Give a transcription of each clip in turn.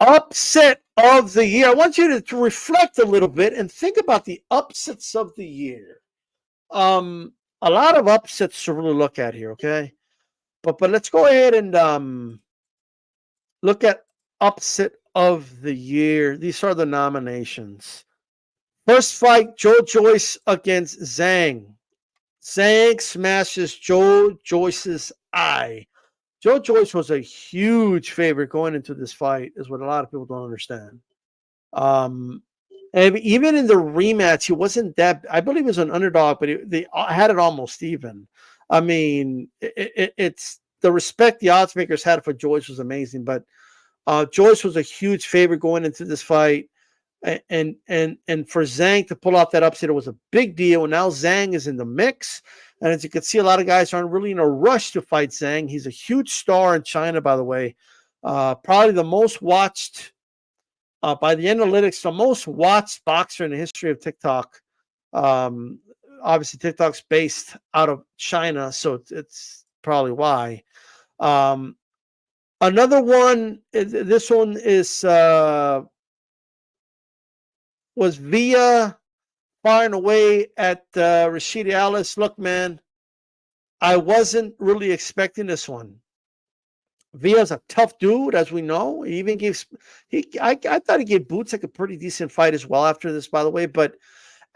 Upset of the year. I want you to reflect a little bit and think about the upsets of the year. A lot of upsets to really look at here, okay? But let's go ahead and look at upset of the year. These are the nominations. First fight, Joe Joyce against Zhang. Zhang smashes Joe Joyce's eye. Joe Joyce was a huge favorite going into this fight, is what a lot of people don't understand. Um, and even in the rematch, he wasn't that. I believe he was an underdog, but they had it almost even. I mean, it's the respect the odds makers had for Joyce was amazing. But Joyce was a huge favorite going into this fight, and for Zhang to pull off that upset, it was a big deal. And now Zhang is in the mix, and as you can see, a lot of guys aren't really in a rush to fight Zhang. He's a huge star in China, by the way. Probably the most watched by the analytics, the most watched boxer in the history of TikTok. Um, Obviously, TikTok's based out of China, so it's probably why. Um, Another one. This one is was Via firing away at Rashidi Alice. Look, man, I wasn't really expecting this one. Villa's a tough dude, as we know. He even gave I thought he gave Boots a pretty decent fight as well after this, by the way. But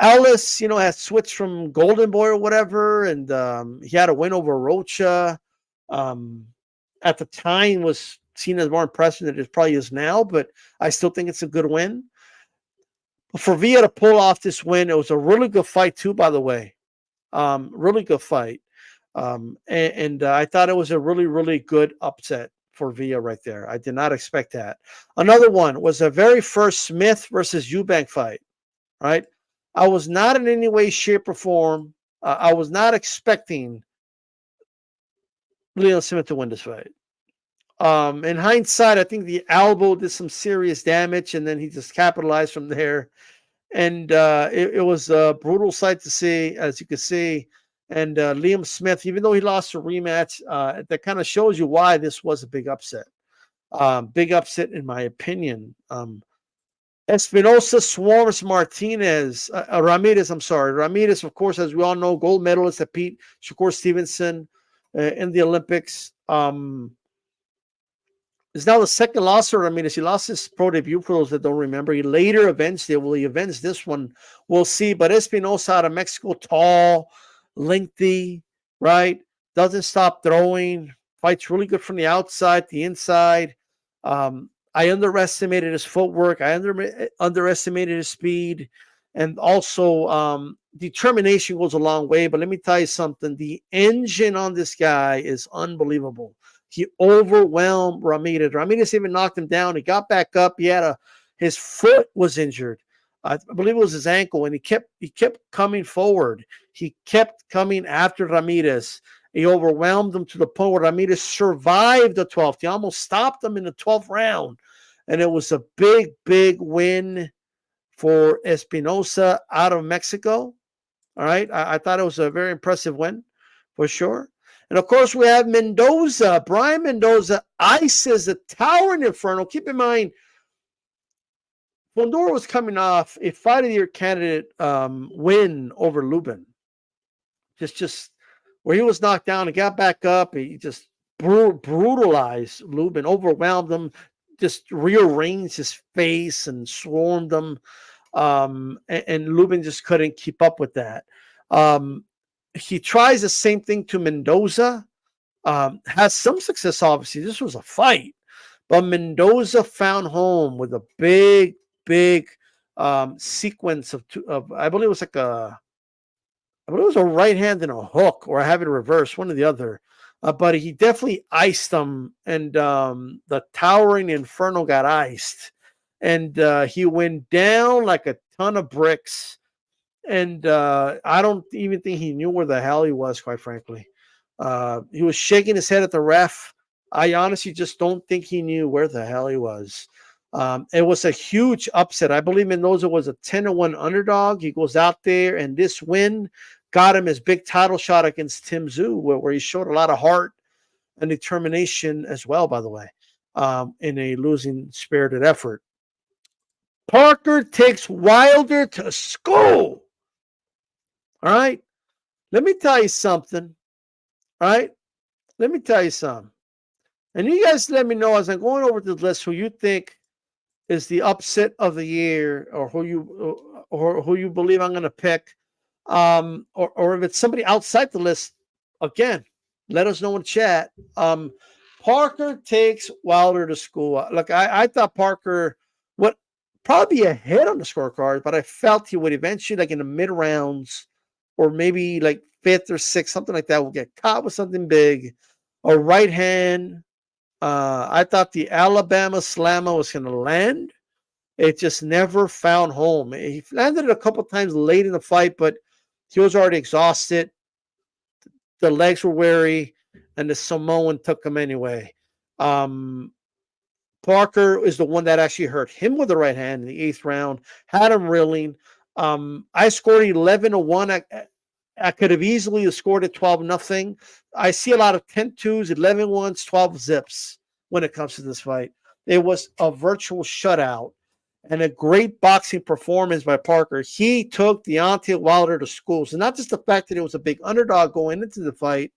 Ellis, has switched from Golden Boy or whatever, and he had a win over Rocha. Um, at the time, was seen as more impressive than it probably is now, but I still think it's a good win. For Villa to pull off this win, it was a really good fight too, by the way. Really good fight. And I thought it was a really, really good upset for Villa right there. I did not expect that. Another one was the very first Smith versus Eubank fight, right? I was not in any way, shape, or form. I was not expecting Leon Smith to win this fight. In hindsight, I think the elbow did some serious damage, and then he just capitalized from there. And it was a brutal sight to see, as you can see. And Liam Smith, even though he lost a rematch, that kind of shows you why this was a big upset. Big upset, in my opinion. Espinosa swarms Martinez, Ramirez. I'm sorry, Ramirez. Of course, as we all know, gold medalist that beat Shakur Stevenson in the Olympics. Is now the second loss for Ramirez. He lost his pro debut for those that don't remember. He later avenged it. Will he avenge this one? We'll see. But Espinosa out of Mexico, tall, lengthy, right? Doesn't stop throwing. Fights really good from the outside, the inside. I underestimated his footwork. I underestimated his speed. And also, determination goes a long way. But let me tell you something. The engine on this guy is unbelievable. He overwhelmed Ramirez. Ramirez even knocked him down. He got back up. His foot was injured. I believe it was his ankle, and he kept coming forward. He kept coming after Ramirez. He overwhelmed him to the point where Ramirez survived the 12th. He almost stopped him in the 12th round. And it was a big, big win for Espinosa out of Mexico. All right. I thought it was a very impressive win for sure. And of course, we have Mendoza. Brian Mendoza ices the towering Inferno. Keep in mind, Fondor was coming off a fight of the year candidate win over Lubin. Just where he was knocked down and got back up. He just brutalized Lubin, overwhelmed him, just rearranged his face and swarmed him. And Lubin just couldn't keep up with that. He tries the same thing to Mendoza. Has some success, obviously. This was a fight. But Mendoza found home with a big, big sequence of I believe it was a right hand and a hook, or I have it reversed, one or the other. But he definitely iced them, and the towering Inferno got iced. And he went down like a ton of bricks. And I don't even think he knew where the hell he was, quite frankly. He was shaking his head at the ref. I honestly just don't think he knew where the hell he was. It was a huge upset. I believe Mendoza was a 10-1 underdog. He goes out there, and this win got him his big title shot against Tim Tszyu, where he showed a lot of heart and determination as well, by the way. in a losing spirited effort. Parker takes Wilder to school. All right. Let me tell you something. All right. Let me tell you something. And you guys let me know as I'm going over the list who you think is the upset of the year, or who you believe I'm going to pick, or if it's somebody outside the list. Again, let us know in chat. Parker takes Wilder to school. Look, I thought Parker would probably be ahead on the scorecard, but I felt he would eventually, like in the mid rounds, or maybe like fifth or sixth, something like that, will get caught with something big, a right hand. I thought the Alabama slammer was going to land. It just never found home. He landed it a couple times late in the fight, but he was already exhausted. The legs were weary, and the Samoan took him anyway. Parker is the one that actually hurt him with the right hand in the 8th round, had him reeling. I scored 11-1. I could have easily scored at 12-0. I see a lot of 10-2s, 11-1s, 12 zips when it comes to this fight. It was a virtual shutout and a great boxing performance by Parker. He took Deontay Wilder to school. So not just the fact that it was a big underdog going into the fight,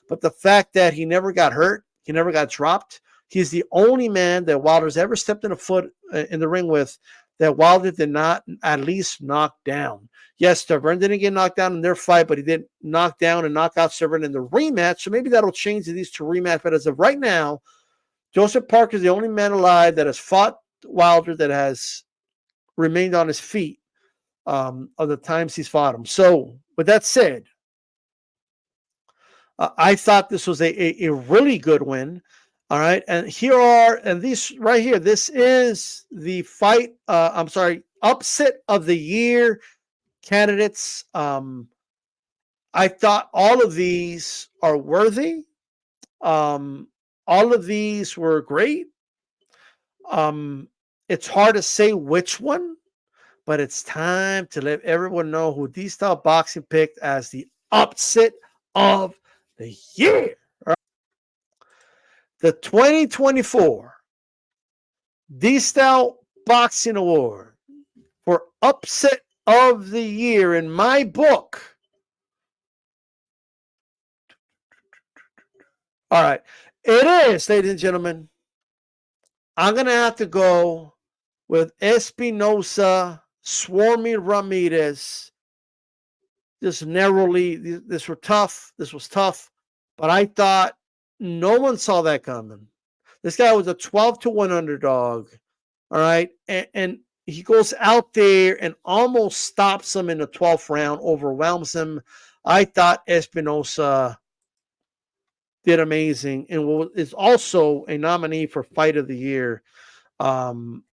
but the fact that he never got hurt, he never got dropped. He's the only man that Wilder's ever stepped in a foot in the ring with that Wilder did not at least knock down. Yes, Severn didn't get knocked down in their fight, but he did knock down and knock out Severn in the rematch. So maybe that'll change in these two rematch. But as of right now, Joseph Parker is the only man alive that has fought Wilder that has remained on his feet of the times he's fought him. So with that said, I thought this was a really good win. All right. And these right here, this is the fight. Upset of the year candidates. I thought all of these are worthy. All of these were great. It's hard to say which one, but it's time to let everyone know who DStyleBoxing picked as the upset of the year. The 2024 DStyleBoxing Award for upset of the year in my book. All right. It is, ladies and gentlemen. I'm going to have to go with Espinosa, Swarmy Ramirez. Just narrowly, this was tough, but I thought no one saw that coming. This guy was a 12-1 underdog, all right? And he goes out there and almost stops him in the 12th round, overwhelms him. I thought Espinosa did amazing and is also a nominee for Fight of the Year.